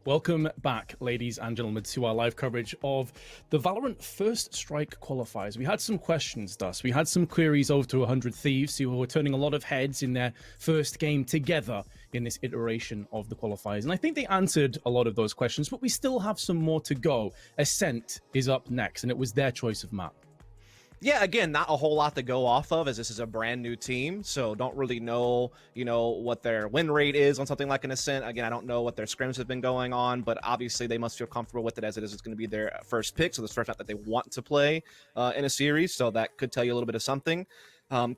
Welcome back, ladies and gentlemen, to our live coverage of the Valorant First Strike qualifiers. We had some questions, thus. We had some queries over to 100 Thieves, who were turning a lot of heads in their first game together in this iteration of the qualifiers. And I think they answered a lot of those questions, but we still have some more to go. Ascent is up next, and it was their choice of map. Yeah, again, not a whole lot to go off of, as this is a brand new team, so don't really know, what their win rate is on something like an Ascent. Again, I don't know what their scrims have been going on, but obviously they must feel comfortable with it, as it is. It's going to be their first pick, so the first map that they want to play in a series, so that could tell you a little bit of something.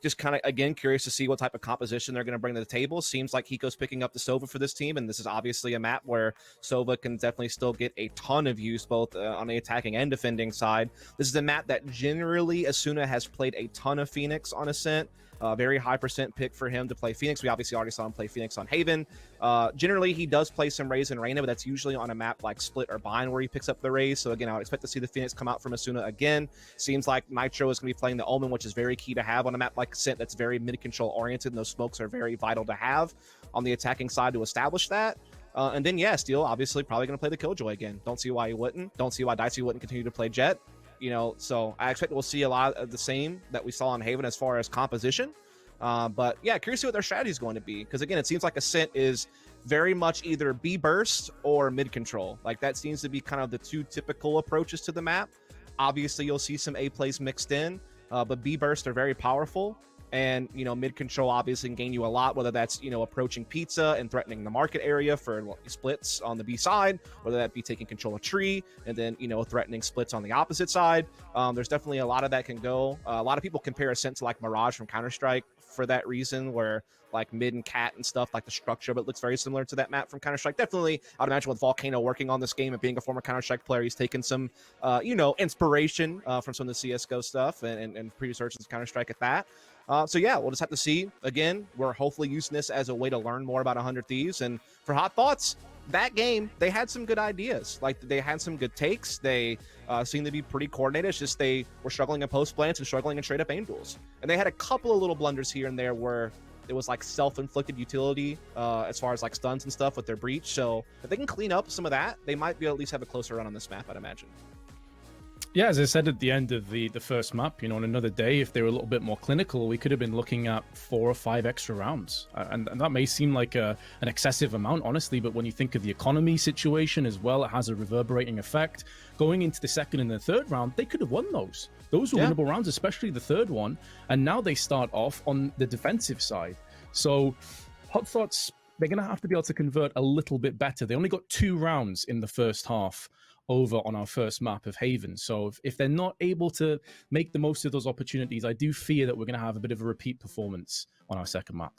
Just kind of, again, curious to see what type of composition they're going to bring to the table. Seems like Hiko's picking up the Sova for this team, and this is obviously a map where Sova can definitely still get a ton of use, both on the attacking and defending side. This is a map that generally Asuna has played a ton of Phoenix on Ascent. Very high percent pick for him to play Phoenix. We obviously already saw him play Phoenix on Haven. Generally, he does play some Raze and Reyna, but that's usually on a map like Split or Bind where he picks up the Raze. So again, I would expect to see the Phoenix come out from Asuna again. Seems like Nitro is going to be playing the Omen, which is very key to have on a map like Ascent that's very mid-control oriented, and those smokes are very vital to have on the attacking side to establish that. And then, yeah, Steel obviously probably going to play the Killjoy again. Don't see why he wouldn't. Don't see why Dicey wouldn't continue to play Jet. So I expect we'll see a lot of the same that we saw on Haven as far as composition. But yeah, curious to see what their strategy is going to be, because again, it seems like Ascent is very much either B burst or mid control. Like, that seems to be kind of the two typical approaches to the map. Obviously, you'll see some A plays mixed in, but B burst are very powerful. And, mid control obviously can gain you a lot, whether that's, approaching pizza and threatening the market area for splits on the B side, whether that be taking control of tree and then, threatening splits on the opposite side. There's definitely a lot of that can go. A lot of people compare Ascent to like Mirage from Counter-Strike for that reason, where like mid and cat and stuff, like the structure, but it looks very similar to that map from Counter-Strike. Definitely, I'd imagine with Volcano working on this game and being a former Counter-Strike player, he's taken some, inspiration from some of the CSGO stuff and previous versions of Counter-Strike at that. So yeah, we'll just have to see. Again, we're hopefully using this as a way to learn more about 100 Thieves. And for Hot Thoughts, that game, they had some good ideas. Like, they had some good takes. They seemed to be pretty coordinated. It's just they were struggling in post plants and struggling in straight up aim duels. And they had a couple of little blunders here and there where it was like self-inflicted utility as far as like stuns and stuff with their breach. So if they can clean up some of that, they might be able to at least have a closer run on this map, I'd imagine. Yeah, as I said at the end of the first map, on another day, if they were a little bit more clinical, we could have been looking at 4 or 5 extra rounds. And that may seem like an excessive amount, honestly, but when you think of the economy situation as well, it has a reverberating effect. Going into the second and the third round, they could have won those. Those were winnable rounds, especially the third one. And now they start off on the defensive side. So Hot Thoughts, they're going to have to be able to convert a little bit better. They only got 2 rounds in the first half over on our first map of Haven. So if they're not able to make the most of those opportunities, I do fear that we're going to have a bit of a repeat performance on our second map.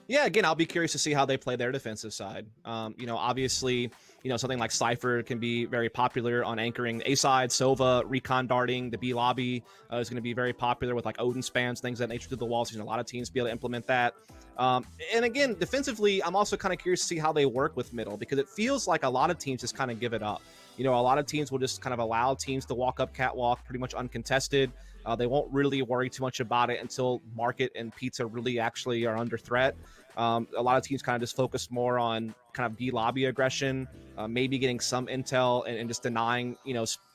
Yeah, again, I'll be curious to see how they play their defensive side. Obviously, something like Cypher can be very popular on anchoring the A side. Sova, recon darting, the B lobby is going to be very popular with like Odin spams, things of that nature through the walls. A lot of teams be able to implement that. And again, defensively, I'm also kind of curious to see how they work with middle, because it feels like a lot of teams just kind of give it up. A lot of teams will just kind of allow teams to walk up catwalk pretty much uncontested. They won't really worry too much about it until market and pizza really actually are under threat. A lot of teams kind of just focus more on kind of B lobby aggression, maybe getting some intel and just denying,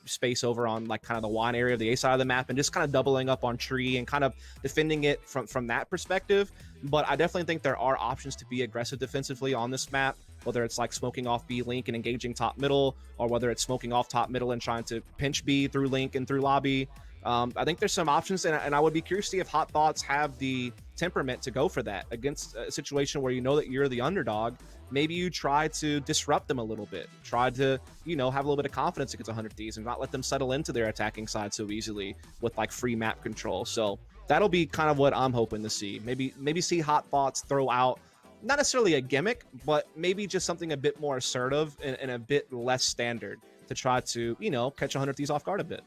space over on like kind of the wine area of the A side of the map, and just kind of doubling up on tree and kind of defending it from that perspective. But I definitely think there are options to be aggressive defensively on this map, whether it's like smoking off B link and engaging top middle, or whether it's smoking off top middle and trying to pinch B through link and through lobby. I think there's some options, and I would be curious to see if Hot Thoughts have the temperament to go for that against a situation where that you're the underdog. Maybe you try to disrupt them a little bit, try to have a little bit of confidence against 100 Thieves and not let them settle into their attacking side so easily with like free map control. So that'll be kind of what I'm hoping to see. Maybe see Hot Thoughts throw out not necessarily a gimmick, but maybe just something a bit more assertive and a bit less standard to try to catch 100 Thieves off guard a bit.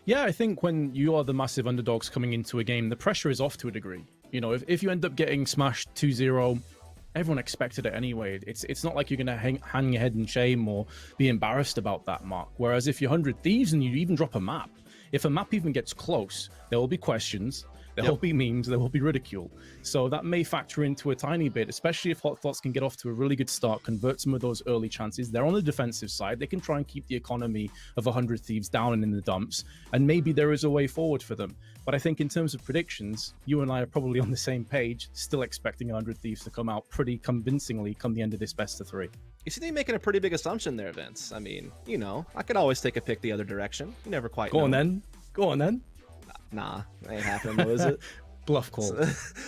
Yeah, I think when you are the massive underdogs coming into a game, the pressure is off to a degree. If you end up getting smashed 2-0, everyone expected it anyway. It's not like you're going to hang your head in shame or be embarrassed about that mark. Whereas if you're 100 Thieves and you even drop a map, if a map even gets close, there will be questions. There will be memes, there will be ridicule. So that may factor into a tiny bit, especially if Hot Thoughts can get off to a really good start, convert some of those early chances. They're on the defensive side. They can try and keep the economy of 100 Thieves down and in the dumps, and maybe there is a way forward for them. But I think in terms of predictions, you and I are probably on the same page, still expecting 100 Thieves to come out pretty convincingly come the end of this best of 3. You seem to be making a pretty big assumption there, Vince. I mean, you know, I could always take a pick the other direction. You never quite know. Go on then. Nah, ain't happening, though, is it? Bluff call.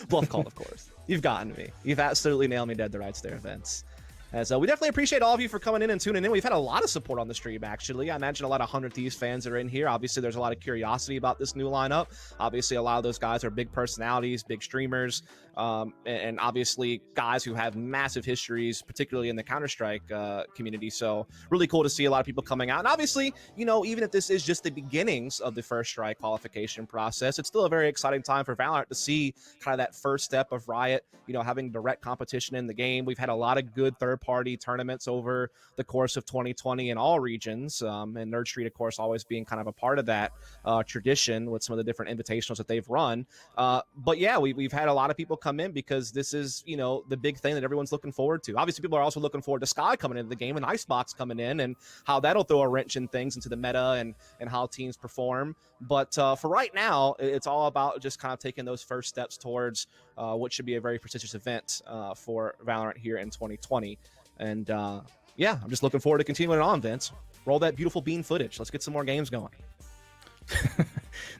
Bluff call, of course. You've gotten me. You've absolutely nailed me dead to rights there, Vince. And so we definitely appreciate all of you for coming in and tuning in. We've had a lot of support on the stream, actually. I imagine a lot of 100 Thieves fans are in here. Obviously, there's a lot of curiosity about this new lineup. Obviously, a lot of those guys are big personalities, big streamers, and obviously guys who have massive histories, particularly in the Counter-Strike community. So really cool to see a lot of people coming out. And obviously, you know, even if this is just the beginnings of the First Strike qualification process, it's still a very exciting time for Valorant to see kind of that first step of Riot, you know, having direct competition in the game. We've had a lot of good third-party tournaments over the course of 2020 in all regions, and Nerd Street, of course, always being kind of a part of that tradition with some of the different invitationals that they've run. But yeah, we've had a lot of people come in because this is, you know, the big thing that everyone's looking forward to. Obviously, people are also looking forward to Sky coming into the game and Icebox coming in and how that'll throw a wrench in things into the meta and how teams perform. But for right now, it's all about just kind of taking those first steps towards what should be a very prestigious event for Valorant here in 2020. And yeah, I'm just looking forward to continuing it on, Vince. Roll that beautiful bean footage. Let's get some more games going.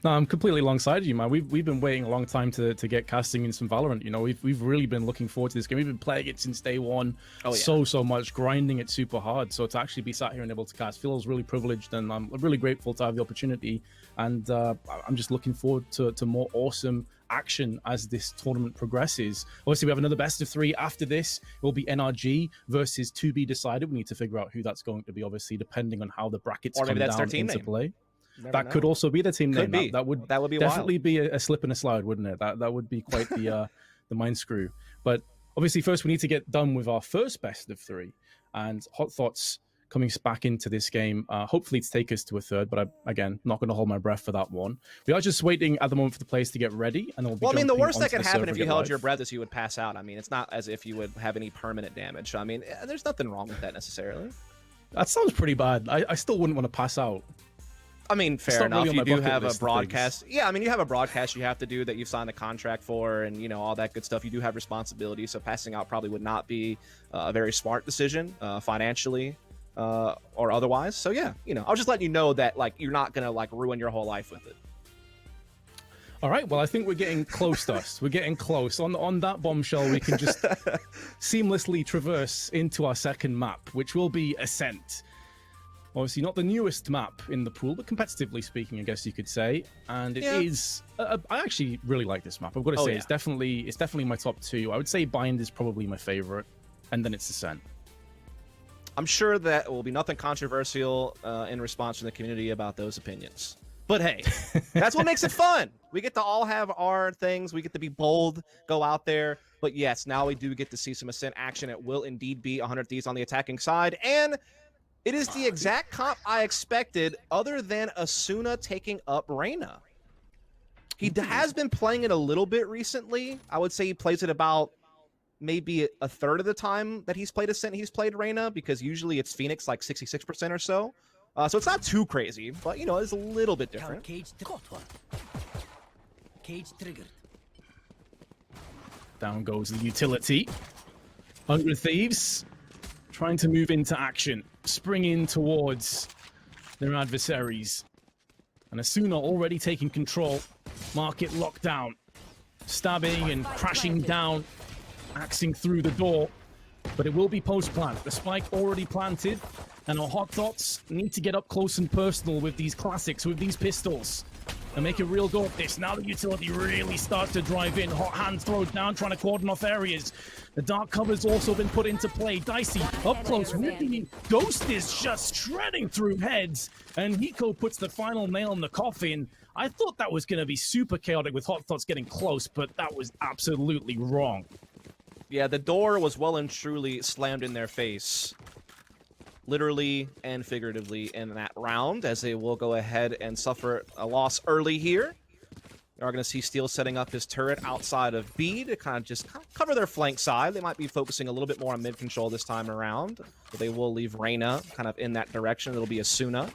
No, I'm completely alongside you, man. We've been waiting a long time to get casting in some Valorant. You know, we've really been looking forward to this game. We've been playing it since day one, so much, grinding it super hard. So to actually be sat here and able to cast feels really privileged, and I'm really grateful to have the opportunity. And I'm just looking forward to more awesome action as this tournament progresses. Obviously, we have another best of 3 after this. It will be NRG versus To Be Decided. We need to figure out who that's going to be, obviously, depending on how the brackets come down into play. That could also be the team name. That would be definitely be a slip and a slide, wouldn't it? That would be quite the mind screw. But obviously, first we need to get done with our first best of 3, and Hot Thoughts coming back into this game, hopefully to take us to a third. But again, not going to hold my breath for that one. We are just waiting at the moment for the players to get ready, and then we'll be. Well, I mean, the worst that can happen if you held your breath is you would pass out. I mean, it's not as if you would have any permanent damage. I mean, there's nothing wrong with that necessarily. That sounds pretty bad. I still wouldn't want to pass out. I mean, fair enough. You do have a broadcast. Yeah, I mean, you have a broadcast you have to do that you've signed a contract for, and, you know, all that good stuff. You do have responsibilities, so passing out probably would not be a very smart decision financially or otherwise. So, yeah, you know, I'll just let you know that, like, you're not going to, like, ruin your whole life with it. All right, well, I think we're getting close to us. We're getting close. On that bombshell, we can just seamlessly traverse into our second map, which will be Ascent. Obviously not the newest map in the pool, but competitively speaking, I guess you could say. And it is. I actually really like this map. I've got to say, it's definitely my top 2. I would say Bind is probably my favorite, and then it's Ascent. I'm sure that will be nothing controversial in response from the community about those opinions. But hey, that's what makes it fun. We get to all have our things. We get to be bold, go out there. But yes, now we do get to see some Ascent action. It will indeed be 100 Thieves on the attacking side, and it is the exact comp I expected, other than Asuna taking up Reyna. He has been playing it a little bit recently. I would say he plays it about maybe a third of the time that he's played Ascent, he's played Reyna, because usually it's Phoenix like 66% or so. So it's not too crazy, but, you know, it's a little bit different. Cage triggered. Down goes the utility. 100 Thieves trying to move into action, springing towards their adversaries. And Asuna already taking control. Market locked down. Stabbing and crashing down. Axing through the door. But it will be post-plant. The spike already planted. And our Hot Thoughts need to get up close and personal with these classics, with these pistols. And make a real go at this. Now the utility really starts to drive in. Hot hands thrown down, trying to cordon off areas. The dark cover's also been put into play. Dicey up close, really. Ghost is just shredding through heads. And Hiko puts the final nail in the coffin. I thought that was going to be super chaotic with Hot Thoughts getting close, but that was absolutely wrong. Yeah, the door was well and truly slammed in their face, literally and figuratively, in that round, as they will go ahead and suffer a loss early here. Are going to see Steel setting up his turret outside of B to kind of cover their flank side. They might be focusing a little bit more on mid control this time around, but they will leave Reyna kind of in that direction. It'll be Asuna,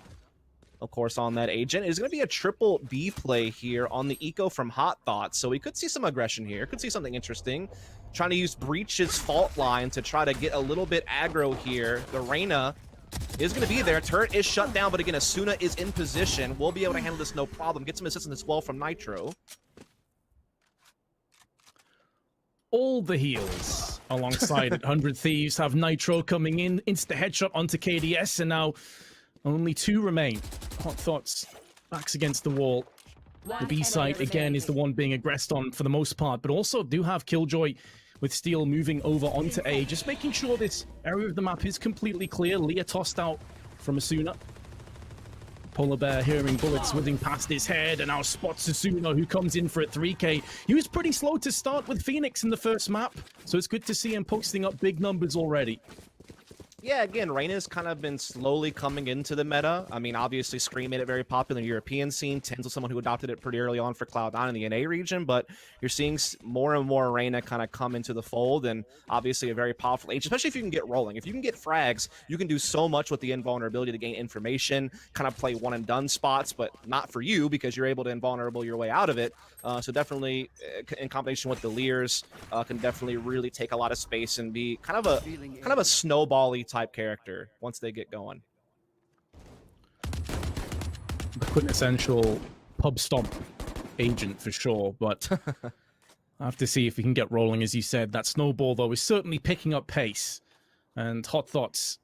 of course, on that agent. It's going to be a triple B play here on the eco from THOTS, so we could see some aggression here. Could see something interesting. Trying to use Breach's fault line to try to get a little bit aggro here. The Reyna is going to be there. Turret is shut down, but again, Asuna is in position. We'll be able to handle this no problem. Get some assistance as well from Nitro. All the heals alongside 100 Thieves have Nitro coming in. Insta headshot onto KDS, and now only 2 remain. THOTS backs against the wall. The B site, again, is the one being aggressed on for the most part, but also do have Killjoy with Steel moving over onto A, just making sure this area of the map is completely clear. Leah tossed out from Asuna. Polar Bear hearing bullets whizzing past his head, and now spots Asuna, who comes in for it 3K. He was pretty slow to start with Phoenix in the first map, so it's good to see him posting up big numbers already. Yeah, again, Reyna's kind of been slowly coming into the meta. I mean, obviously, Scream made it very popular in the European scene. Tens was someone who adopted it pretty early on for Cloud9 in the NA region, but you're seeing more and more Reyna kind of come into the fold, and obviously a very powerful agent, especially if you can get rolling. If you can get frags, you can do so much with the invulnerability to gain information, kind of play one-and-done spots, but not for you because you're able to invulnerable your way out of it. So definitely, in combination with the Leers, can definitely really take a lot of space and be kind of a snowball-y type character once they get going. The quintessential pub stomp agent for sure, but I have to see if we can get rolling. As you said, that snowball though is certainly picking up pace, and THOTS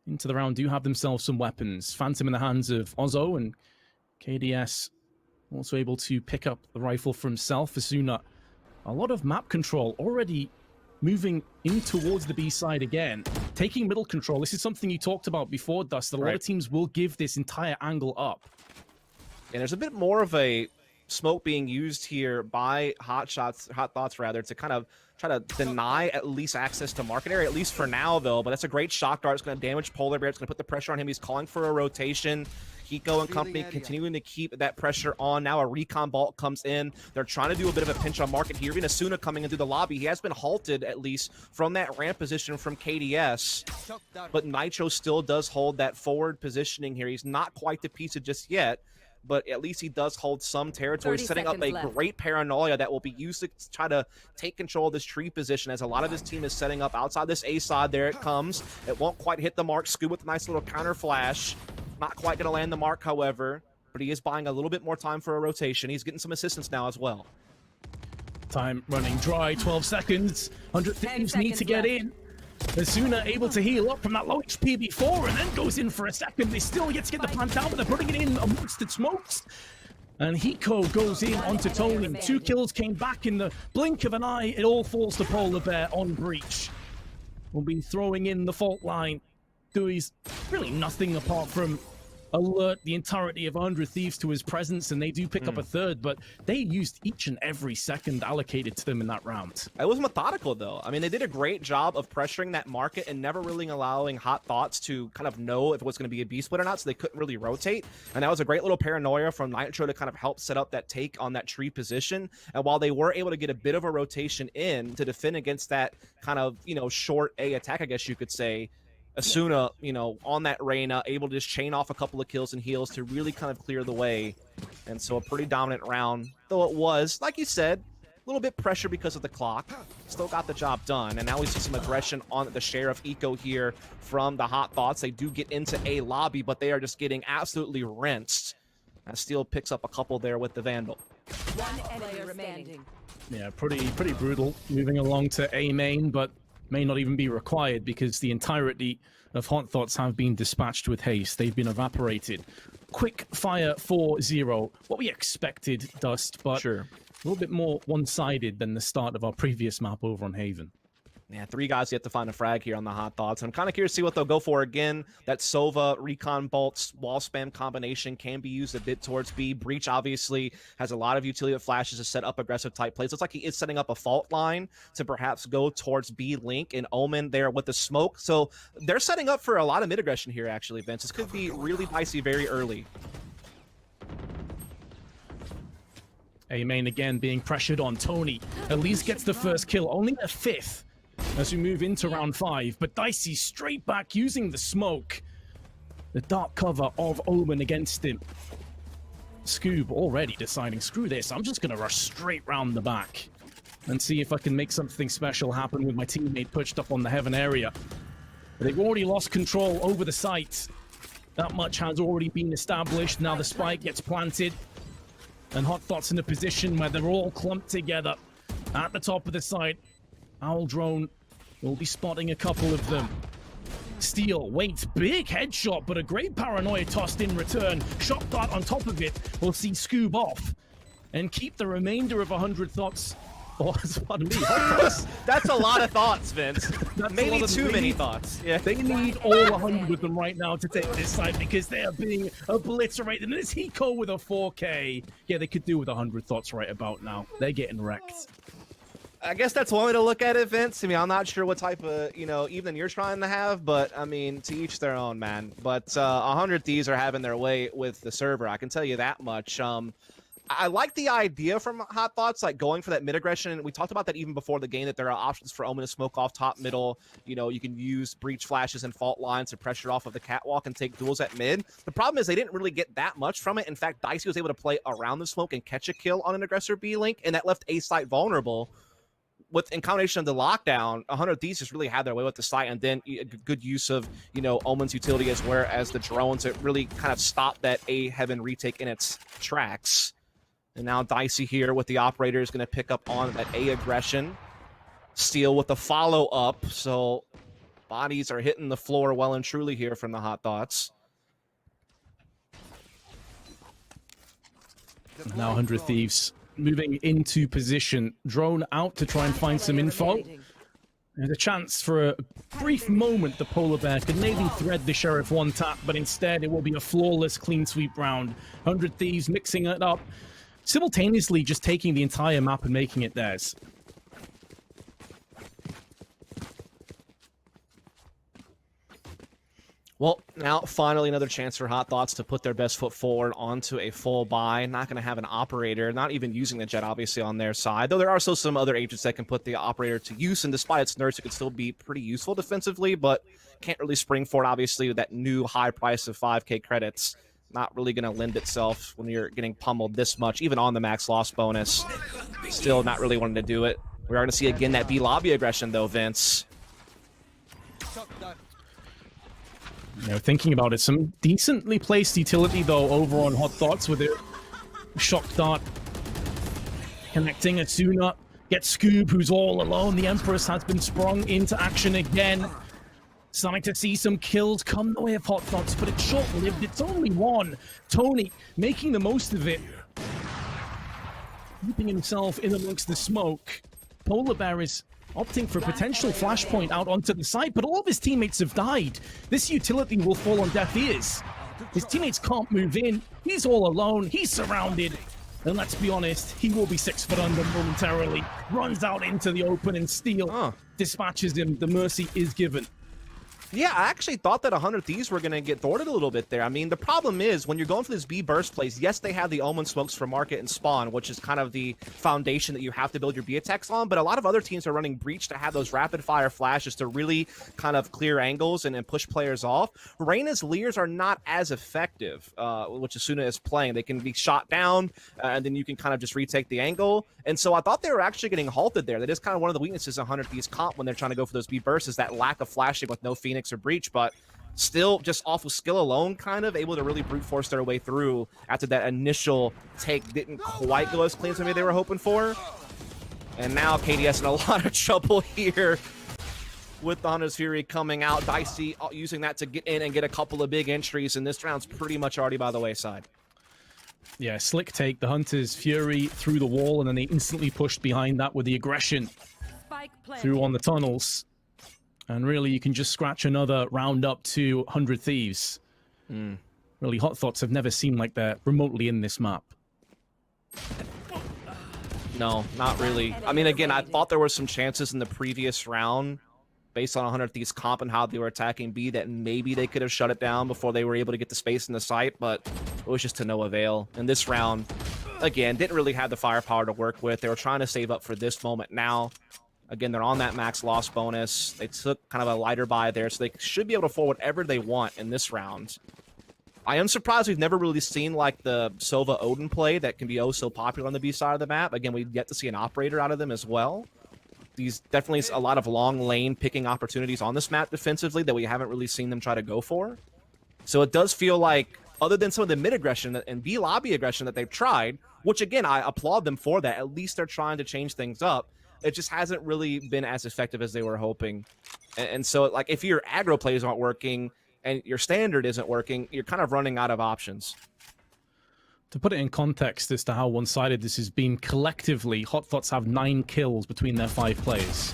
into the round do have themselves some weapons. Phantom in the hands of Ozzo, and KDS also able to pick up the rifle for himself. Asuna, a lot of map control already moving in towards the B side again, taking middle control. This is something you talked about before, Dust. A lot of teams will give this entire angle up. And there's a bit more of a smoke being used here by THOTS rather, to kind of try to deny at least access to market area, at least for now, though. But that's a great shock dart. It's going to damage Polar Bear. It's going to put the pressure on him. He's calling for a rotation. Hiko and company continuing to keep that pressure on. Now a recon bolt comes in. They're trying to do a bit of a pinch on market here. Even Asuna coming into the lobby. He has been halted, at least, from that ramp position from KDS. But Nitro still does hold that forward positioning here. He's not quite the piece of just yet, but at least he does hold some territory, setting up a great paranoia that will be used to try to take control of this tree position, as a lot of his team is setting up outside this A side. There it comes. It won't quite hit the mark. Scoob with a nice little counter flash. Not quite going to land the mark, however, but he is buying a little bit more time for a rotation. He's getting some assistance now as well. Time running dry, 12 seconds. 100 Thieves need to get in. Asuna able to heal up from that low HP before, and then goes in for a second. They still get to get the plant down, but they're putting it in amongst the smokes. And Hiko goes in onto Tony. 2 kills came back in the blink of an eye. It all falls to Polar Bear on Breach. We'll be throwing in the fault line. Dewey's really nothing apart from alert the entirety of 100 Thieves to his presence, and they do pick up a third, but they used each and every second allocated to them in that round. It was methodical, though. I mean, they did a great job of pressuring that market and never really allowing THOTS to kind of know if it was going to be a B-split or not, so they couldn't really rotate. And that was a great little paranoia from Nitro to kind of help set up that take on that tree position. And while they were able to get a bit of a rotation in to defend against that kind of, short A attack, I guess you could say, Asuna, on that Reyna, able to just chain off a couple of kills and heals to really kind of clear the way. And so a pretty dominant round, though it was, like you said, a little bit pressure because of the clock. Still got the job done. And now we see some aggression on the share of eco here from the THOTS. They do get into a lobby, but they are just getting absolutely rinsed. As Steel picks up a couple there with the Vandal. One enemy remaining. Yeah, pretty brutal. Moving along to A main, but may not even be required because the entirety of THOTS have been dispatched with haste. They've been evaporated. Quick fire 4-0. What we expected, Dust, but sure, a little bit more one-sided than the start of our previous map over on Haven. Yeah, 3 guys yet to find a frag here on the THOTS. I'm kind of curious to see what they'll go for again. That Sova, Recon Bolts, wall spam combination can be used a bit towards B. Breach obviously has a lot of utility of flashes to set up aggressive type plays. Looks like he is setting up a fault line to perhaps go towards B Link and Omen there with the smoke. So they're setting up for a lot of mid aggression here, actually, Vince. This could be really dicey very early. A main again being pressured on. Tony at least gets the first kill, only a fifth as we move into round 5. But Dicey straight back using the smoke. The dark cover of Omen against him. Scoob already deciding, screw this, I'm just going to rush straight round the back and see if I can make something special happen with my teammate pushed up on the heaven area. They've already lost control over the site. That much has already been established. Now the spike gets planted. And Hot Thoughts in a position where they're all clumped together at the top of the site. Owl Drone will be spotting a couple of them. Steel waits, big headshot, but a great paranoia tossed in return. Shock dart on top of it will see Scoob off and keep the remainder of 100 Thoughts. Oh, pardon me, Hot Thoughts. That's a lot of thoughts, Vince. Maybe too many thoughts. Yeah. They need all 100 of them right now to take this side because they are being obliterated. And this Hiko with a 4K. Yeah, they could do with 100 Thoughts right about now. They're getting wrecked. I guess that's one way to look at it, Vince. I mean, I'm not sure what type of, evening you're trying to have, but I mean, to each their own, man. But 100 Thieves are having their way with the server. I can tell you that much. I like the idea from Hot Thoughts, like going for that mid aggression. We talked about that even before the game, that there are options for Omen to smoke off top, middle. You can use breach flashes and fault lines to pressure off of the catwalk and take duels at mid. The problem is they didn't really get that much from it. In fact, Dicey was able to play around the smoke and catch a kill on an aggressor B link, and that left A site vulnerable. In combination of the lockdown, 100 Thieves just really had their way with the site, and then a good use of, Omen's utility as well as the drones that really kind of stopped that A heaven retake in its tracks. And now Dicey here with the operator is going to pick up on that A aggression. Steel with the follow-up. So bodies are hitting the floor well and truly here from the Hot Thoughts. Now 100 Thieves moving into position. Drone out to try and find some info. There's a chance for a brief moment the Polar Bear could maybe thread the Sheriff one tap, but instead it will be a flawless clean sweep round. 100 Thieves mixing it up, simultaneously just taking the entire map and making it theirs. Well, now finally another chance for Hot Thoughts to put their best foot forward onto a full buy. Not going to have an operator, not even using the jet, obviously, on their side. Though there are still some other agents that can put the operator to use, and despite its nerfs, it could still be pretty useful defensively, but can't really spring for it, obviously, with that new high price of 5k credits. Not really going to lend itself when you're getting pummeled this much, even on the max loss bonus. Still not really wanting to do it. We are going to see again that B lobby aggression, though, Vince. Thinking about it, some decently placed utility, though, over on Hot Thoughts with it. Shock dart connecting Asuna. Gets Scoob, who's all alone. The Empress has been sprung into action again. Starting to see some kills come the way of Hot Thoughts, but it's short-lived. It's only one. Tony making the most of it. Keeping himself in amongst the smoke. Polar Bear is opting for a potential flashpoint out onto the side, but all of his teammates have died. This utility will fall on deaf ears. His teammates can't move in. He's all alone. He's surrounded. And let's be honest, he will be 6 foot under momentarily. Runs out into the open, and Steel dispatches him. The mercy is given. Yeah, I actually thought that 100 Thieves were going to get thwarted a little bit there. I mean, the problem is, when you're going for this B burst plays, yes, they have the Omen smokes for market and spawn, which is kind of the foundation that you have to build your B attacks on, but a lot of other teams are running breach to have those rapid fire flashes to really kind of clear angles and push players off. Reyna's Leers are not as effective, which Asuna is playing. They can be shot down, and then you can kind of just retake the angle. And so I thought they were actually getting halted there. That is kind of one of the weaknesses of 100 Thieves comp when they're trying to go for those B bursts, is that lack of flashing with no Phoenix or breach, but still just off of skill alone, kind of able to really brute force their way through after that initial take didn't quite go as clean as maybe they were hoping for. And now KDS in a lot of trouble here with the Hunter's Fury coming out. Dicey using that to get in and get a couple of big entries, and this round's pretty much already by the wayside. Yeah, slick take. The Hunter's Fury through the wall, and then they instantly pushed behind that with the aggression through on the tunnels. And really, you can just scratch another round up to 100 Thieves. Really, Hot Thoughts have never seemed like they're remotely in this map. No, not really. I mean, again, I thought there were some chances in the previous round, based on 100 Thieves comp and how they were attacking B, that maybe they could have shut it down before they were able to get the space in the site, but it was just to no avail. In this round, again, didn't really have the firepower to work with. They were trying to save up for this moment now. Again, they're on that max loss bonus. They took kind of a lighter buy there, so they should be able to afford whatever they want in this round. I am surprised we've never really seen like the Sova Odin play that can be oh so popular on the B side of the map. Again, we've yet to see an operator out of them as well. These definitely a lot of long lane picking opportunities on this map defensively that we haven't really seen them try to go for. So it does feel like, other than some of the mid aggression and B lobby aggression that they've tried, which again, I applaud them for that. At least they're trying to change things up. It just hasn't really been as effective as they were hoping. And so, like, if your aggro plays aren't working and your standard isn't working, you're kind of running out of options. To put it in context as to how one-sided this has been, collectively, Hot Thoughts have 9 kills between their 5 players.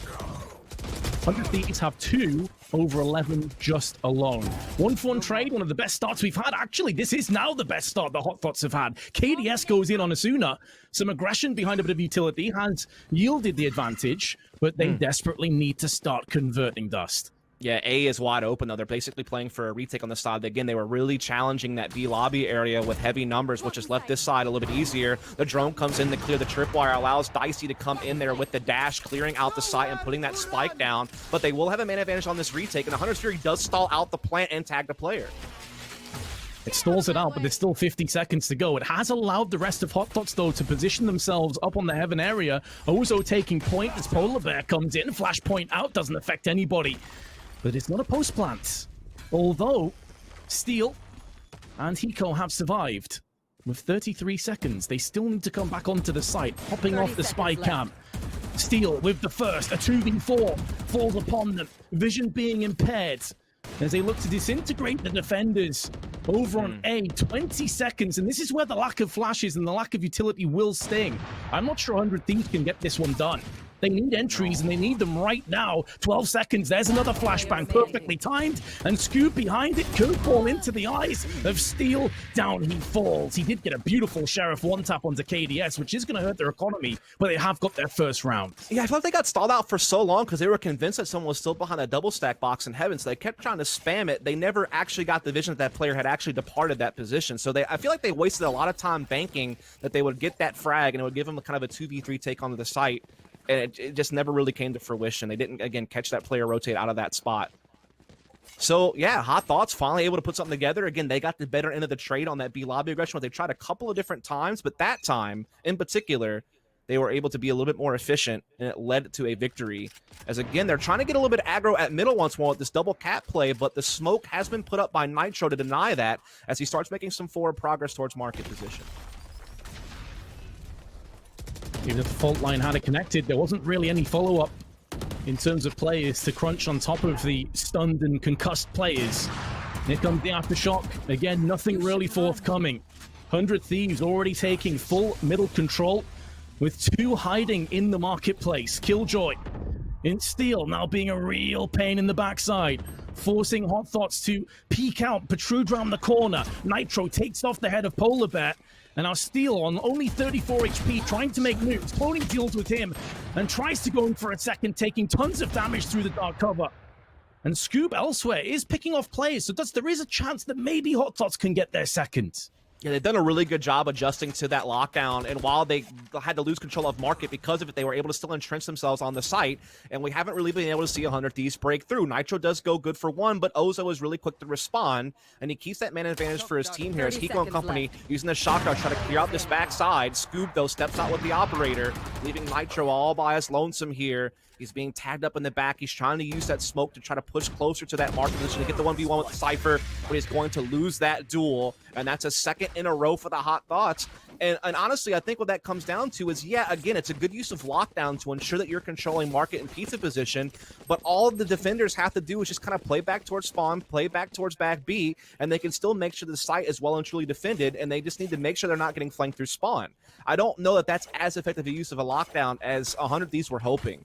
100 Thieves have 2 over 11 just alone. 1-for-1 trade, one of the best starts we've had. Actually, this is now the best start the Hot Thoughts have had. KDS goes in on Asuna. Some aggression behind a bit of utility has yielded the advantage, but they desperately need to start converting Dust. Yeah, A is wide open, though. They're basically playing for a retake on the side. Again, they were really challenging that B lobby area with heavy numbers, which has left this side a little bit easier. The drone comes in to clear the tripwire, allows Dicey to come in there with the dash, clearing out the site and putting that spike down. But they will have a man advantage on this retake, and the Hunter's Fury does stall out the plant and tag the player. It stalls it out, but there's still 50 seconds to go. It has allowed the rest of Hot Thoughts, though, to position themselves up on the Heaven area. Ozo taking point as Polar Bear comes in. Flashpoint out, doesn't affect anybody. But it's not a post plant. Although, Steel and Hiko have survived. With 33 seconds, they still need to come back onto the site, hopping off the spy cam. Steel with the first, a 2v4 falls upon them. Vision being impaired as they look to disintegrate the defenders over on A. 20 seconds, and this is where the lack of flashes and the lack of utility will sting. I'm not sure 100 Thieves can get this one done. They need entries, and they need them right now. 12 seconds, there's another flashbang, perfectly timed, and Scoop behind it could fall into the eyes of Steel. Down he falls. He did get a beautiful Sheriff one-tap onto KDS, which is going to hurt their economy, but they have got their first round. Yeah, I feel like they got stalled out for so long because they were convinced that someone was still behind a double stack box in Heaven, so they kept trying to spam it. They never actually got the vision that player had actually departed that position, so I feel like they wasted a lot of time banking that they would get that frag, and it would give them a kind of a 2v3 take onto the site. And it just never really came to fruition. They didn't, again, catch that player rotate out of that spot. So, yeah, Hot Thoughts finally able to put something together. Again, they got the better end of the trade on that B lobby aggression, where they tried a couple of different times, but that time, in particular, they were able to be a little bit more efficient, and it led to a victory. As, again, they're trying to get a little bit aggro at middle once more with this double cat play, but the smoke has been put up by Nitro to deny that as he starts making some forward progress towards market position. Even if the fault line had it connected, there wasn't really any follow-up in terms of players to crunch on top of the stunned and concussed players. Here comes the aftershock. Again, nothing really forthcoming. 100 Thieves already taking full middle control, with 2 hiding in the marketplace. Killjoy in Steel now being a real pain in the backside, forcing Hot Thoughts to peek out, protrude around the corner. Nitro takes off the head of Polar Bear. And now Steel on only 34 HP, trying to make moves. Tony deals with him and tries to go in for a second, taking tons of damage through the dark cover. And Scoob elsewhere is picking off players, so there is a chance that maybe Hot Thoughts can get their second. Yeah, they've done a really good job adjusting to that lockdown, and while they had to lose control of market because of it, they were able to still entrench themselves on the site, and we haven't really been able to see 100 Thieves break through. Nitro does go good for one, but Ozo is really quick to respond, and he keeps that man advantage for his team here as Hiko and company using the shotgun try to clear out this backside. Scoob, though, steps out with the operator, leaving Nitro all by his lonesome here. He's being tagged up in the back. He's trying to use that smoke to try to push closer to that mark position to get the 1v1 with the Cypher, but he's going to lose that duel, and that's a second in a row for the Hot Thoughts. And honestly, I think what that comes down to is, yeah, again, it's a good use of lockdown to ensure that you're controlling market and pizza position, but all the defenders have to do is just kind of play back towards spawn, play back towards back B, and they can still make sure the site is well and truly defended, and they just need to make sure they're not getting flanked through spawn. I don't know that that's as effective a use of a lockdown as 100 Thieves were hoping.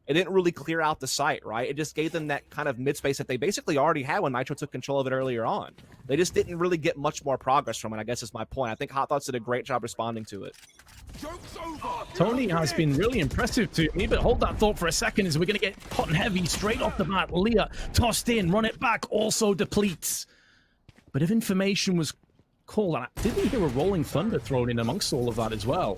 It didn't really clear out the site, right? It just gave them that kind of mid-space that they basically already had when Nitro took control of it earlier on. They just didn't really get much more progress from it, I guess is my point. I think Hot Thoughts did a great job responding to it. Tony has been really impressive to me, but hold that thought for a second as we're going to get hot and heavy straight off the bat. Leah tossed in, run it back, also depletes. But if information was recall, and I didn't hear a Rolling Thunder thrown in amongst all of that as well.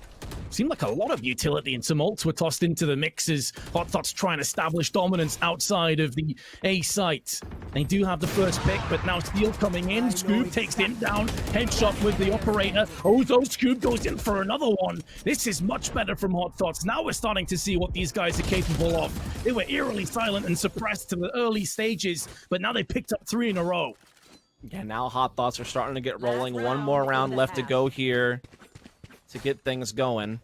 Seemed like a lot of utility and some ults were tossed into the mix as THOTS try and establish dominance outside of the A site. They do have the first pick, but now Steel coming in. Scoop takes him down. Headshot with the operator. Ozo Scoop goes in for another one. This is much better from THOTS. Now we're starting to see what these guys are capable of. They were eerily silent and suppressed to the early stages, but now they picked up 3 in a row. Yeah, now THOTS are starting to get rolling. One more round left to go here to get things going.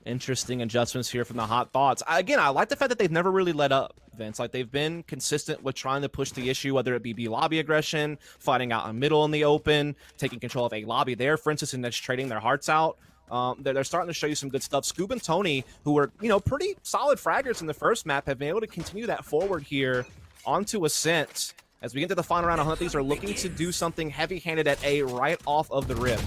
Interesting adjustments here from the THOTS. Again, I like the fact that they've never really let up, Vince. Like, they've been consistent with trying to push the issue, whether it be B lobby aggression, fighting out in middle in the open, taking control of A lobby there, for instance, and just trading their hearts out. They're starting to show you some good stuff. Scoop and Tony, who were, you know, pretty solid fraggers in the first map, have been able to continue that forward here onto Ascent. As we get to the final round, these are looking to do something heavy-handed at A right off of the rip.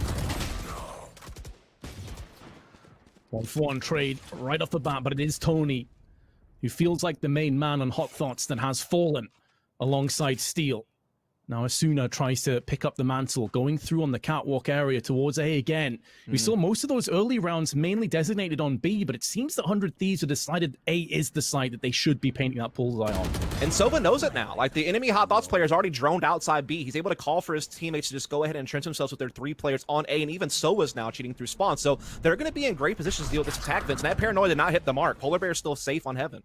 1-for-1 trade right off the bat, but it is Tony who feels like the main man on THOTS that has fallen alongside Steel. Now Asuna tries to pick up the mantle, going through on the catwalk area towards A again. We saw most of those early rounds mainly designated on B, but it seems that 100 Thieves have decided A is the site that they should be painting that bullseye on. And Sova knows it now. Like, the enemy THOTS player is already droned outside B. He's able to call for his teammates to just go ahead and entrench themselves with their 3 players on A, and even Sova's now cheating through spawn. So they're going to be in great positions to deal with this attack, Vince. And that paranoia did not hit the mark. Polar Bear is still safe on Heaven.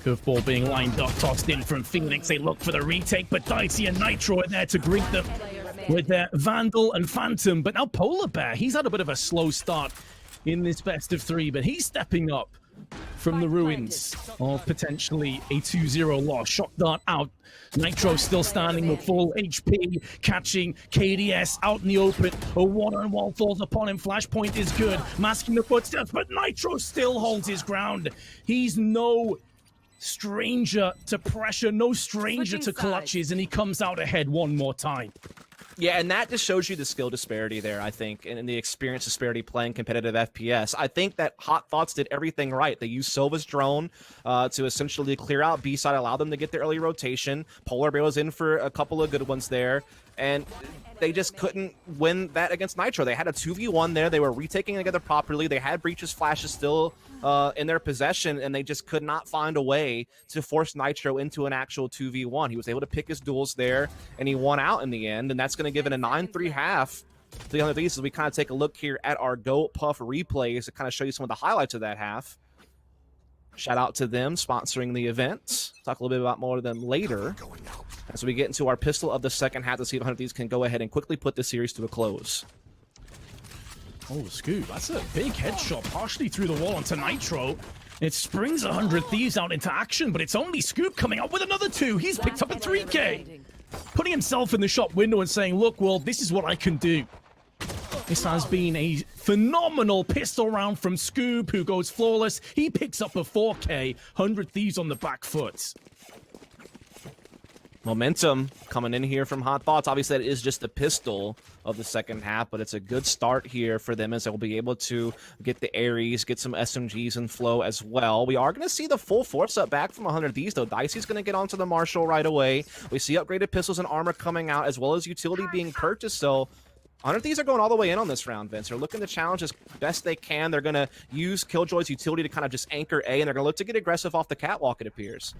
Curveball being lined up, tossed in from Phoenix. They look for the retake, but Dicey and Nitro are there to greet them with their Vandal and Phantom. But now Polar Bear, he's had a bit of a slow start in this best of 3, but he's stepping up from the ruins of potentially a 2-0 loss. Shock Dart out. Nitro still standing with full HP, catching KDS out in the open. A one-on-one falls upon him. Flashpoint is good, masking the footsteps, but Nitro still holds his ground. He's no stranger to pressure, no stranger to clutches, and he comes out ahead one more time. Yeah, and that just shows you the skill disparity there, I think, and the experience disparity playing competitive FPS. I think that THOTS did everything right. They used Sova's drone to essentially clear out B side, allow them to get the early rotation. Polar Bear was in for a couple of good ones there, and they just couldn't win that against Nitro. They had a 2v1 there. They were retaking together properly. They had Breach's flashes still in their possession, and they just could not find a way to force Nitro into an actual 2v1. He was able to pick his duels there, and he won out in the end, and that's going to give it a 9-3 half to the 100 Thieves as we kind of take a look here at our Go Puff replays to kind of show you some of the highlights of that half. Shout out to them sponsoring the event. Talk a little bit about more of them later as we get into our pistol of the second half to see if 100 Thieves can go ahead and quickly put this series to a close. Oh, Scoop, that's a big headshot partially through the wall onto Nitro. It springs 100 Thieves out into action, but it's only Scoop coming up with another 2. He's picked up a 3K, putting himself in the shop window and saying, look, well, this is what I can do. This has been a phenomenal pistol round from Scoop, who goes flawless. He picks up a 4K, 100 Thieves on the back foot. Momentum coming in here from THOTS. Obviously, that is just the pistol of the second half, but it's a good start here for them as they'll be able to get the Ares, get some SMGs in flow as well. We are going to see the full force up back from 100 Thieves, though. Dicey's going to get onto the Marshall right away. We see upgraded pistols and armor coming out, as well as utility being purchased, so 100 Thieves are going all the way in on this round, Vince. They're looking to challenge as best they can. They're going to use Killjoy's utility to kind of just anchor A, and they're going to look to get aggressive off the catwalk, it appears.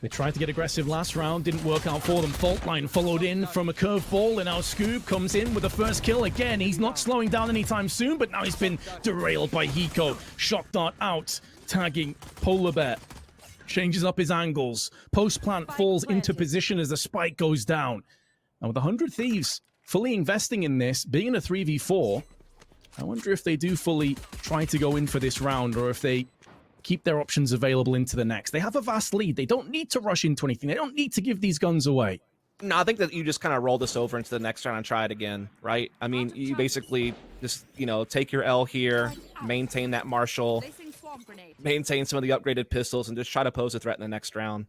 They tried to get aggressive last round, didn't work out for them. Faultline followed in from a curveball, and now Scoop comes in with the first kill again. He's not slowing down anytime soon, but now he's been derailed by Hiko. Shock Dart out, tagging Polar Bear. Changes up his angles. Post plant falls into position as the spike goes down. And with 100 Thieves fully investing in this, being in a 3v4, I wonder if they do fully try to go in for this round, or if they keep their options available into the next. They have a vast lead. They don't need to rush into anything. They don't need to give these guns away. No, I think that you just kind of roll this over into the next round and try it again, right? I mean, you basically just, you know, take your L here, maintain that Marshall, maintain some of the upgraded pistols, and just try to pose a threat in the next round.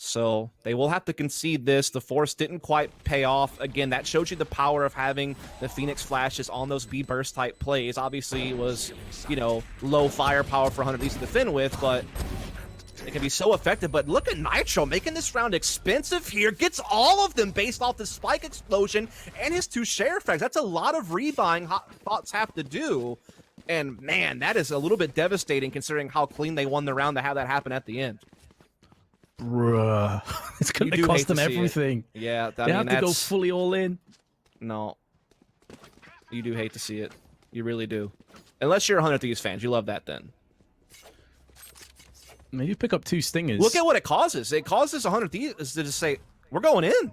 So they will have to concede this. The force didn't quite pay off. Again, that shows you the power of having the Phoenix flashes on those B burst type plays. Obviously, it was, you know, low firepower for 100 Thieves to defend with, but It can be so effective, but look at Nitro making this round expensive here. Gets all of them based off the spike explosion and his 2 share frags. That's a lot of rebuying THOTS have to do. And man, that is a little bit devastating considering how clean they won the round to have that happen at the end. Bruh. It's going to cost them everything. Yeah, they have to go fully all in. No. You do hate to see it. You really do. Unless you're a 100 Thieves fans. You love that then. Maybe pick up 2 stingers. Look at what it causes. It causes 100 Thieves to just say, we're going in.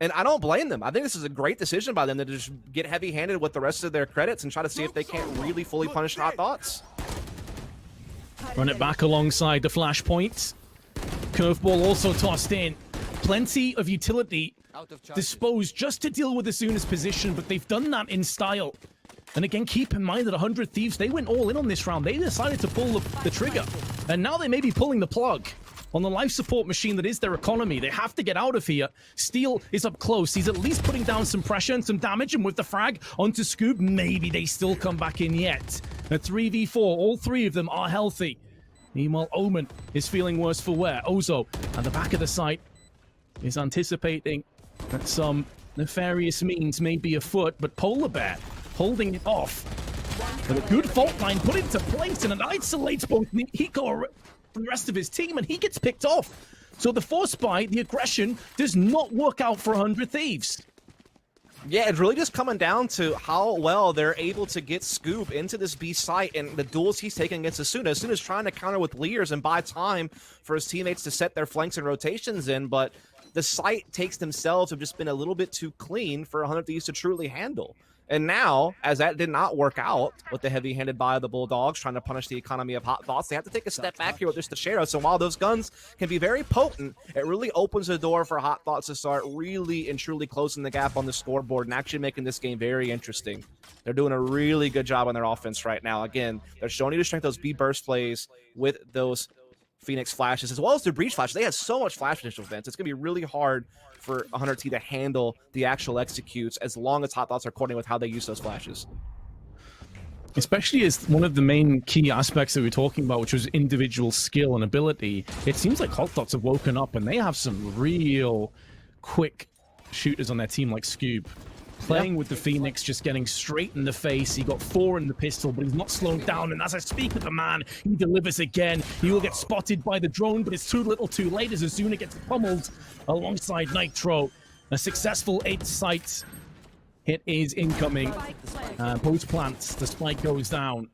And I don't blame them. I think this is a great decision by them to just get heavy-handed with the rest of their credits and try to see if they can't really fully punish THOTS. Run it back alongside the flashpoint. Curveball also tossed in. Plenty of utility disposed just to deal with Azuna's position, but they've done that in style. And again, keep in mind that 100 Thieves, they went all in on this round. They decided to pull the trigger. And now they may be pulling the plug on the life support machine that is their economy. They have to get out of here. Steel is up close. He's at least putting down some pressure and some damage. And with the frag onto Scoop, maybe they still come back in yet. A 3v4, all 3 of them are healthy. Meanwhile, Omen is feeling worse for wear. Ozo, at the back of the site, is anticipating that some nefarious means may be afoot, but Polar Bear holding it off. With a good fault line put into place, and it isolates both Hiko from the rest of his team, and he gets picked off. So the force buy, the aggression, does not work out for 100 Thieves. Yeah, it's really just coming down to how well they're able to get Scoop into this B site and the duels he's taking against Asuna. Asuna's trying to counter with Leers and buy time for his teammates to set their flanks and rotations in, but the site takes themselves have just been a little bit too clean for 100 Thieves to truly handle. And now, as that did not work out with the heavy-handed buy of the Bulldogs trying to punish the economy of THOTS, they have to take a step back here with just the Sheriffs. So while those guns can be very potent, it really opens the door for THOTS to start really and truly closing the gap on the scoreboard and actually making this game very interesting. They're doing a really good job on their offense right now. Again, they're showing you to strength those B-burst plays with those Phoenix flashes, as well as the breach flashes. They have so much flash potential, Vince. It's going to be really hard for 100T to handle the actual executes as long as THOTS are coordinating with how they use those flashes. Especially as one of the main key aspects that we were talking about, which was individual skill and ability. It seems like THOTS have woken up and they have some real quick shooters on their team like Scoob. Playing with the Phoenix, just getting straight in the face. He got 4 in the pistol, but he's not slowed down. And as I speak of the man, he delivers again. He will get spotted by the drone, but it's too little too late as Azuna gets pummeled alongside Nitro. A successful 8 sight hit is incoming. Post plants, the spike goes down.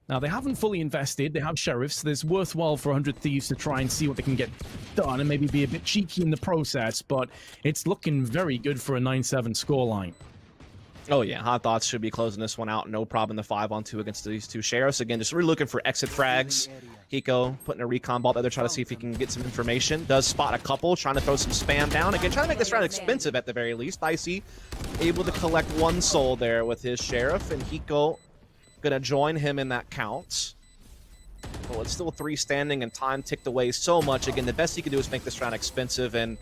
Now, they haven't fully invested. They have Sheriffs. There's worthwhile for 100 Thieves to try and see what they can get done and maybe be a bit cheeky in the process, but it's looking very good for a 9-7 scoreline. Oh, yeah. THOTS should be closing this one out. No problem. The 5-on-2 against these 2 Sheriffs. Again, just really looking for exit frags. Hiko putting a recon ball there, trying to see if he can get some information. Does spot a couple, trying to throw some spam down. Again, trying to make this round expensive at the very least. Icy able to collect 1 soul there with his Sheriff, and Hiko gonna join him in that count. Well, it's still 3 standing and time ticked away so much. Again, the best he can do is make this round expensive, and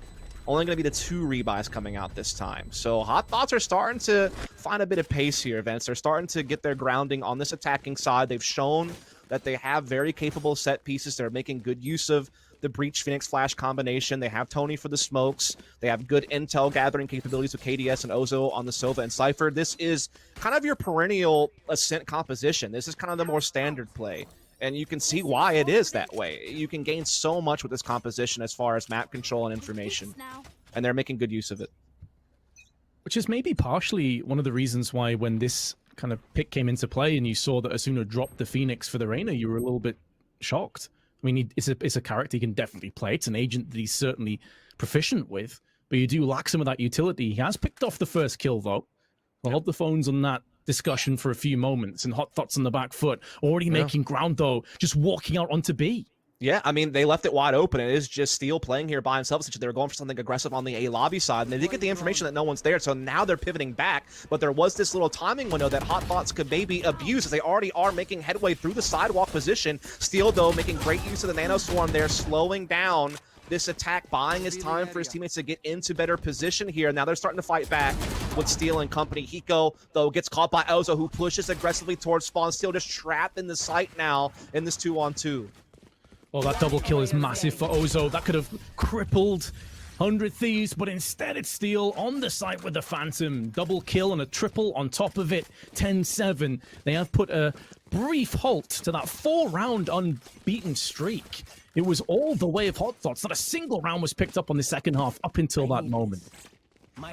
only gonna be the 2 rebuys coming out this time. So THOTS are starting to find a bit of pace here, Vince. They're starting to get their grounding on this attacking side. They've shown that they have very capable set pieces. They're making good use of the Breach Phoenix Flash combination. They have Tony for the smokes. They have good intel gathering capabilities with KDS and Ozo on the Sova and Cypher. This is kind of your perennial Ascent composition. This is kind of the more standard play. And you can see why it is that way. You can gain so much with this composition as far as map control and information. And they're making good use of it. Which is maybe partially one of the reasons why when this kind of pick came into play and you saw that Asuna dropped the Phoenix for the Reyna, you were a little bit shocked. I mean, it's a character he can definitely play. It's an agent that he's certainly proficient with, but you do lack some of that utility. He has picked off the first kill, though. I'll hold the phones on that discussion for a few moments, and THOTS on the back foot. Already making ground, though, just walking out onto B. Yeah, I mean, they left it wide open. It is just Steel playing here by himself. Essentially, they were going for something aggressive on the A lobby side, and they did get the information that no one's there, so now they're pivoting back. But there was this little timing window that THOTS could maybe abuse, as they already are making headway through the sidewalk position. Steel, though, making great use of the Nano Swarm there, slowing down this attack, buying his time for his teammates to get into better position here. Now they're starting to fight back with Steel and company. Hiko, though, gets caught by Ozo, who pushes aggressively towards spawn. Steel just trapped in the site now in this 2-on-2. Oh, that double kill is massive for Ozo. That could have crippled 100 Thieves, but instead it's Steel on the site with the Phantom. Double kill and a triple on top of it. 10-7. They have put a brief halt to that 4-round unbeaten streak. It was all the way of Hot Thoughts. Not a single round was picked up on the second half up until that moment.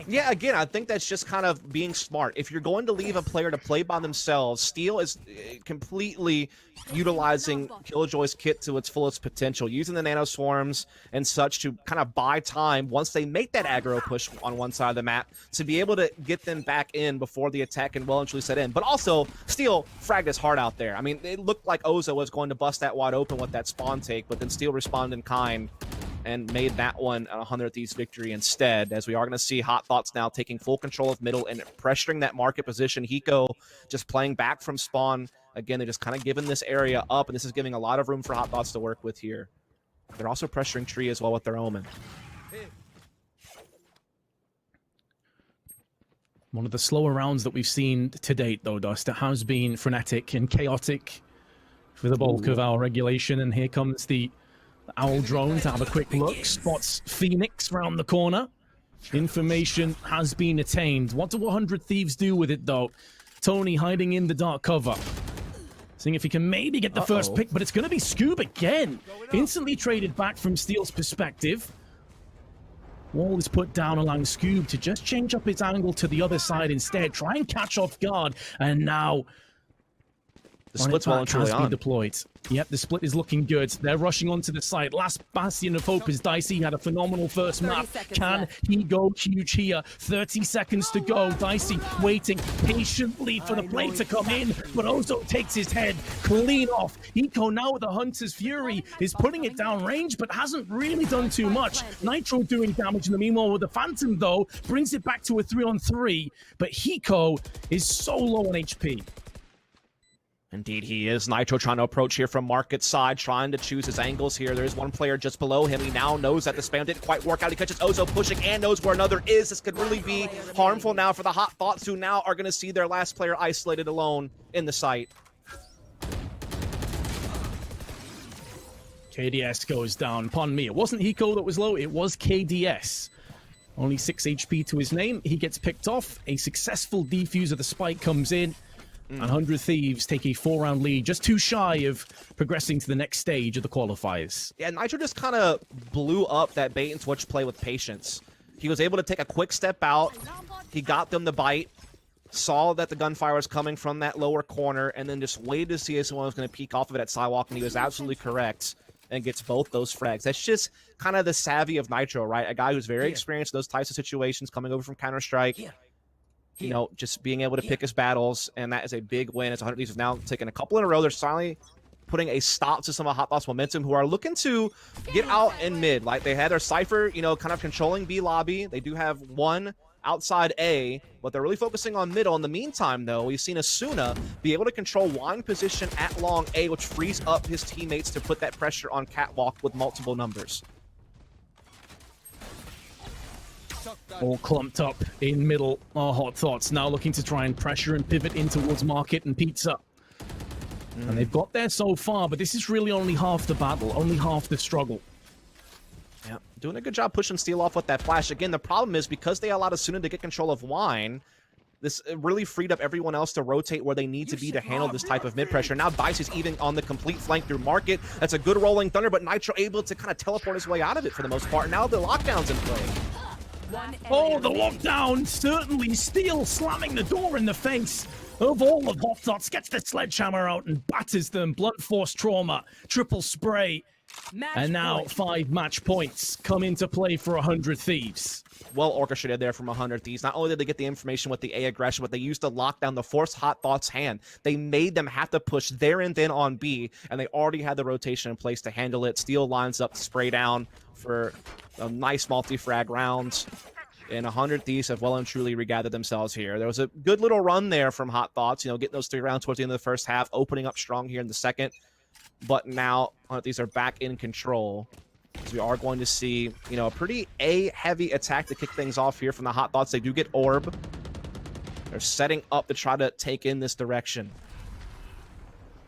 Yeah, again, I think that's just kind of being smart. If you're going to leave a player to play by themselves, Steel is completely utilizing Killjoy's kit to its fullest potential, using the nano swarms and such to kind of buy time once they make that aggro push on one side of the map to be able to get them back in before the attack can well and truly set in. But also, Steel fragged his heart out there. I mean, it looked like Ozo was going to bust that wide open with that spawn take, but then Steel responded in kind and made that one a 100 Thieves victory instead, as we are going to see Hot Thoughts now taking full control of middle and pressuring that market position. Hiko just playing back from spawn. Again, they're just kind of giving this area up, and this is giving a lot of room for Hot Thoughts to work with here. They're also pressuring Tree as well with their Omen. One of the slower rounds that we've seen to date, though, Dust, it has been frenetic and chaotic for the bulk of our regulation, and here comes the Owl drone to have a quick look. Spots Phoenix round the corner. Information has been attained. What do 100 Thieves do with it, though? Tony hiding in the dark cover. Seeing if he can maybe get the first pick, but it's going to be Scoob again. Instantly traded back from Steel's perspective. Wall is put down allowing Scoob to just change up his angle to the other side instead. Try and catch off guard. And now the split's well and truly on. Deployed. Yep, the split is looking good. They're rushing onto the site. Last bastion of hope is Dicey. Had a phenomenal first map. Can he go huge here? 30 seconds to go. Dicey waiting patiently for the play to come in, but Ozo takes his head clean off. Eco now with the Hunter's Fury is putting it down range, but hasn't really done too much. Nitro doing damage in the meanwhile with the Phantom, though, brings it back to a 3-on-3, but Hiko is so low on HP. Indeed, he is. Nitro trying to approach here from market side, trying to choose his angles here. There's one player just below him. He now knows that the spam didn't quite work out. He catches Ozo pushing and knows where another is. This could really be harmful now for the Hot Thoughts, who now are going to see their last player isolated alone in the site. KDS goes down. Pardon me, it wasn't Hiko that was low, it was KDS. Only 6 HP to his name. He gets picked off. A successful defuse of the spike comes in. And 100 Thieves take a 4-round lead, just too shy of progressing to the next stage of the qualifiers. Yeah, Nitro just kind of blew up that bait and switch play with patience. He was able to take a quick step out. He got them to bite, saw that the gunfire was coming from that lower corner, and then just waited to see if someone was going to peek off of it at Sidewalk, and he was absolutely correct and gets both those frags. That's just kind of the savvy of Nitro, right? A guy who's very experienced in those types of situations, coming over from Counter-Strike. You know, just being able to pick his battles, and that is a big win. As 100 Thieves have now taken a couple in a row. They're finally putting a stop to some of Hot Thoughts' momentum, who are looking to get out in mid. Like, they had their Cypher, you know, kind of controlling B lobby. They do have one outside A, but they're really focusing on middle. In the meantime, though, we've seen Asuna be able to control wine position at long A, which frees up his teammates to put that pressure on Catwalk with multiple numbers. All clumped up in middle are Hot Thoughts, now looking to try and pressure and pivot in towards Market and Pizza. And they've got there so far, but this is really only half the battle, only half the struggle. Yeah, doing a good job pushing Steel off with that flash. Again, the problem is because they allowed Asuna to get control of Wine, this really freed up everyone else to rotate where they need to be to handle this type of mid-pressure. Now Dice is even on the complete flank through Market. That's a good rolling thunder, but Nitro able to kind of teleport his way out of it for the most part. Now the lockdown's in play. Oh, the lockdown, certainly. Steel slamming the door in the face of all of Hot Thoughts, gets the sledgehammer out and batters them. Blunt force trauma, triple spray. And now 5 match points come into play for 100 Thieves. Well orchestrated there from 100 Thieves. Not only did they get the information with the A aggression, but they used the lockdown to force Hot Thoughts' hand. They made them have to push there and then on B, and they already had the rotation in place to handle it. Steel lines up to spray down for a nice multi-frag round. And 100 Thieves have well and truly regathered themselves here. There was a good little run there from Hot Thoughts, you know, getting those 3 rounds towards the end of the first half, opening up strong here in the second. But now 100 Thieves are back in control. So we are going to see, you know, a pretty A-heavy attack to kick things off here from the Hot Thoughts. They do get Orb. They're setting up to try to take in this direction.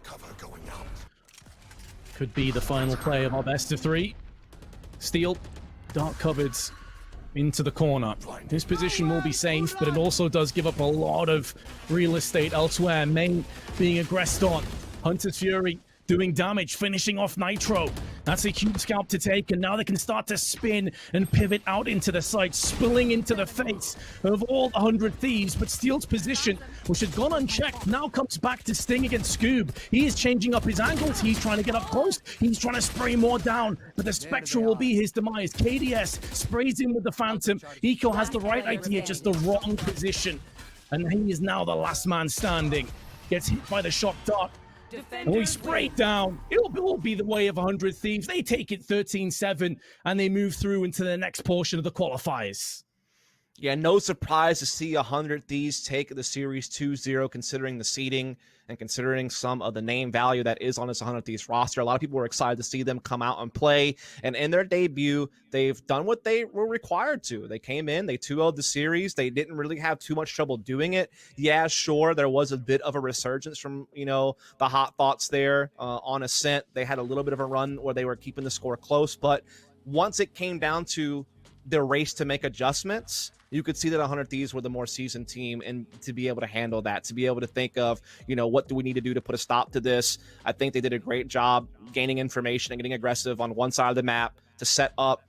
Cover going out. could be the final play of our best of three. Steel, dark cupboards into the corner. This position will be safe, but it also does give up a lot of real estate elsewhere. Main being aggressed on. Hunter's Fury doing damage, finishing off Nitro. That's a huge scalp to take, and now they can start to spin and pivot out into the side, spilling into the face of all the 100 Thieves. But Steel's position, which had gone unchecked, now comes back to sting against Scoob. He is changing up his angles. He's trying to get up close. He's trying to spray more down, but the Spectral will be his demise. KDS sprays in with the Phantom. Eco has the right idea, just the wrong position. And he is now the last man standing. Gets hit by the shock dart. And we spray down. It'll be the way of 100 Thieves. They take it 13-7, and they move through into the next portion of the qualifiers. Yeah, no surprise to see 100 Thieves take the series 2-0, considering the seeding and considering some of the name value that is on this 100 Thieves roster. A lot of people were excited to see them come out and play. And in their debut, they've done what they were required to. They came in, they 2-0'd the series. They didn't really have too much trouble doing it. Yeah, sure, there was a bit of a resurgence from, the hot thoughts there on Ascent. They had a little bit of a run where they were keeping the score close. But once it came down to the race to make adjustments, you could see that 100 Thieves were the more seasoned team, and to be able to handle that, to be able to think of, what do we need to do to put a stop to this? I think they did a great job gaining information and getting aggressive on one side of the map to set up,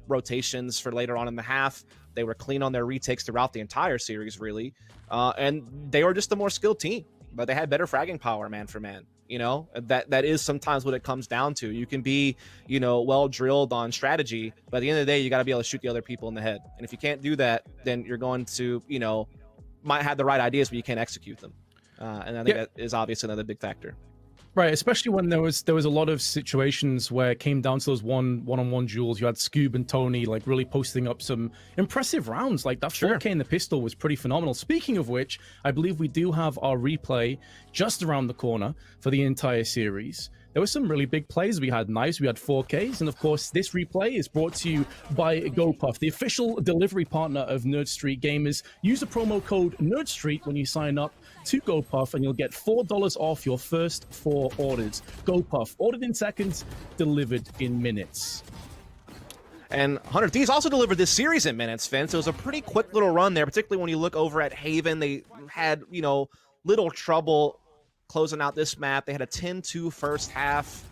rotations for later on in the half. They were clean on their retakes throughout the entire series, really. And they were just the more skilled team, but they had better fragging power man for man. That is sometimes what it comes down to. You can be, well drilled on strategy, but at the end of the day, you got to be able to shoot the other people in the head. And if you can't do that, then you're going to, might have the right ideas, but you can't execute them. And I think that is obviously another big factor. Right, especially when there was a lot of situations where it came down to those one-on-one duels. You had Scoob and Tony really posting up some impressive rounds. Like that 4K in the pistol was pretty phenomenal. Speaking of which, I believe we do have our replay just around the corner for the entire series. There were some really big plays. We had knives, we had 4Ks, and of course, this replay is brought to you by GoPuff, the official delivery partner of Nerd Street Gamers. Use the promo code NerdStreet when you sign up to GoPuff, and you'll get $4 off your first 4 orders. GoPuff, ordered in seconds, delivered in minutes. And 100 Thieves also delivered this series in minutes, Finn. So it was a pretty quick little run there, particularly when you look over at Haven. They had, little trouble closing out this map. They had a 10-2 first half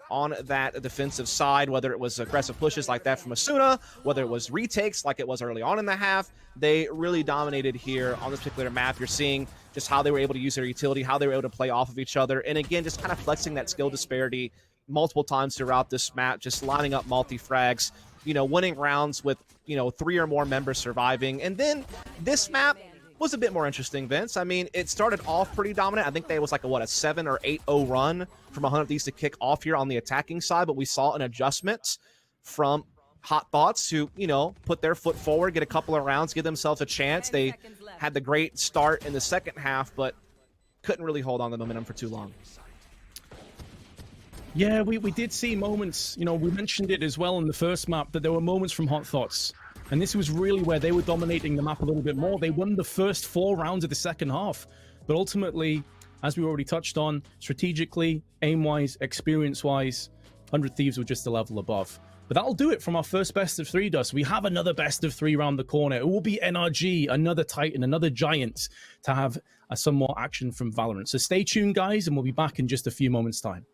on that defensive side, whether it was aggressive pushes like that from Asuna, whether it was retakes like it was early on in the half. They really dominated here on this particular map. You're seeing just how they were able to use their utility, how they were able to play off of each other, and again, just kind of flexing that skill disparity multiple times throughout this map, just lining up multi-frags, winning rounds with, 3 or more members surviving. And then this map was a bit more interesting, Vince. I mean, it started off pretty dominant. I think there was like a 7 or 8-0 run from 100 Thieves to kick off here on the attacking side, but we saw an adjustment from Hot Thoughts to, put their foot forward, get a couple of rounds, give themselves a chance. They had the great start in the second half, but couldn't really hold on to the momentum for too long. Yeah, we did see moments, we mentioned it as well in the first map, that there were moments from Hot Thoughts. And this was really where they were dominating the map a little bit more. They won the first 4 rounds of the second half. But ultimately, as we already touched on, strategically, aim-wise, experience-wise, 100 Thieves were just a level above. But that'll do it from our first best of 3, Dust. We have another best of 3 round the corner. It will be NRG, another Titan, another Giant, to have some more action from Valorant. So stay tuned, guys, and we'll be back in just a few moments' time.